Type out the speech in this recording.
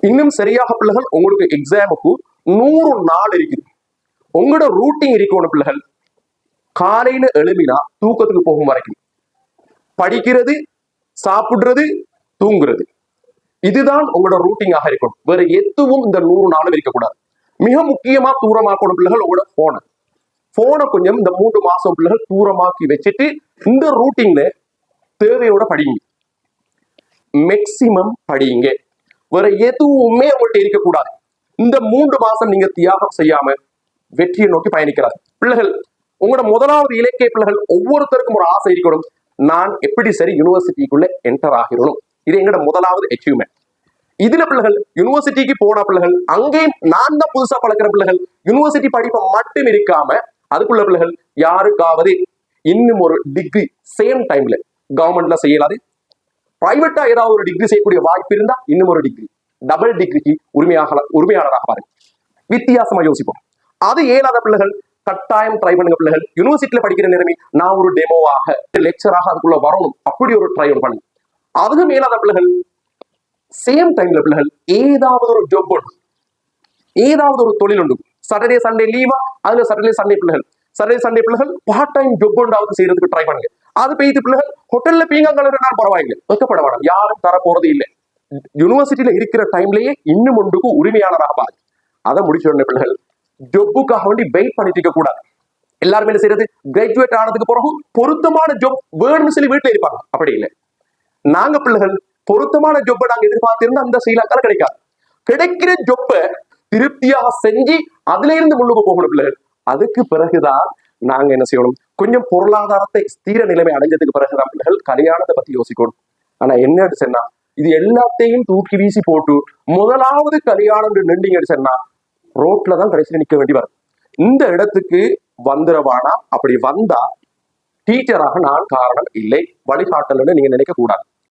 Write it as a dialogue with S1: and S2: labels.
S1: இன்னும் சரியாக பிள்ளைகள் உங்களுக்கு எக்ஸாமுக்கு 100 நாள் இருக்குது. உங்களோட ரூட்டிங் இருக்கணும் பிள்ளைகள். காலையில எழுமினா தூக்கத்துக்கு போகும் வரைக்கும் படிக்கிறது, சாப்பிடுறது, தூங்குறது, இதுதான் உங்களோட ரூட்டிங்காக இருக்கணும். வேற எதுவும் இந்த 100 நாளும் இருக்கக்கூடாது. மிக முக்கியமா தூரமாக்கணும் பிள்ளைகள் உங்களோட போனை கொஞ்சம் இந்த 3 மாசம் பிள்ளைகள் தூரமாக்கி வச்சுட்டு இந்த ரூட்டிங்ல தேவையோட படிங்க, மேக்சிமம் படிங்க. வேற எதுவுமே உங்கள்கிட்ட இருக்கக்கூடாது. இந்த 3 மாசம் நீங்க தியாகம் செய்யாம வெற்றியை நோக்கி பயணிக்கிறார் பிள்ளைகள். உங்களோட முதலாவது இலக்கிய பிள்ளைகள் ஒவ்வொருத்தருக்கும் ஒரு ஆசை இருக்கணும், நான் எப்படி சரி யூனிவர்சிட்டிக்குள்ள என்டர் ஆகிடணும். இது எங்களோட முதலாவது அச்சீவ்மெண்ட். இதுல பிள்ளைகள் யூனிவர்சிட்டிக்கு போன பிள்ளைகள் அங்கேயும் நான் தான் புதுசா பழக்கிற பிள்ளைகள் யூனிவர்சிட்டி படிப்பை மட்டும் இருக்காம அதுக்குள்ள பிள்ளைகள் யாருக்காவது இன்னும் ஒரு டிகிரி சேம் டைம்ல கவர்மெண்ட்ல செய்யலாது, பிரைவேட்டா ஏதாவது ஒரு டிகிரி செய்யக்கூடிய வாய்ப்பு இருந்தா இன்னும் ஒரு டிகிரி, டபுள் டிகிரிக்கு உரிமையாளராக பாருங்க. வித்தியாசமா யோசிப்போம். அது ஏழாத பிள்ளைகள் கட்டாயம் ட்ரை பண்ணுங்க பிள்ளைகள். யூனிவர்சிட்டியில படிக்கிற நேரமே நான் ஒரு டெமோவாக லெக்சராக அதுக்குள்ள வரணும், அப்படி ஒரு ட்ரை பண்ணு. அதுவும் மேலாத பிள்ளைகள் சேம் டைம்ல பிள்ளைகள் ஏதாவது ஒரு ஜாப் உண்டு, ஏதாவது ஒரு தொழில் உண்டு. சாட்டர்டே சண்டே லீவா, அதுல சாட்டர்டே சண்டே பிள்ளைகள் பார்ட் டைம் ஜாப் உண்டாவது செய்யறதுக்கு ட்ரை பண்ணுங்க. அது பெய்து பிள்ளைகள் ஹோட்டல்ல பீங்காங்கலாம் பரவாயில்லை, வைக்கப்பட வேண்டாம், யாரும் தர போறது இல்லை. யூனிவர்சிட்டியில இருக்கிற டைம்லயே இன்னும் ஒன்றுக்கு உரிமையாளராக பாருங்க. அதை முடிச்ச உடனே பிள்ளைகள் ஜொப்புக்காக வேண்டி வெயிட் பண்ணிட்டு இருக்க கூடாது. எல்லாருமே செய்யறது கிராஜுவேட் ஆனதுக்கு பிறகு பொருத்தமான ஜாப் வேணும்னு சொல்லி வீட்டுல இருப்பாங்க. அப்படி இல்லை, நாங்க பிள்ளைகள் பொருத்தமான ஜொப்பை நாங்க எதிர்பார்த்திருந்தா அந்த ஸ்ரீலங்கால கிடைக்காது. கிடைக்கிற ஜொப்பை திருப்தியாக செஞ்சு அதுல இருந்து முன்னுக்கு போகணும் பிள்ளைகள். அதுக்கு பிறகுதான் நாங்க என்ன செய்யணும், கொஞ்சம் பொருளாதாரத்தை ஸ்திர நிலைமை அடைஞ்சதுக்கு பிறகுதான் பிள்ளைகள் கல்யாணத்தை பத்தி யோசிக்கணும். ஆனா என்ன சொன்னா, இது எல்லாத்தையும் தூக்கி வீசி போட்டு முதலாவது கல்யாணம் நின்றீங்க சொன்னா ரோட்ல தான் கடைசியில் நிக்க வேண்டி வரும். இந்த இடத்துக்கு வந்துடவானா, அப்படி வந்தா டீச்சராக நான் காரணம் இல்லை, வழிகாட்டல்னு நீங்க நினைக்க கூடாது.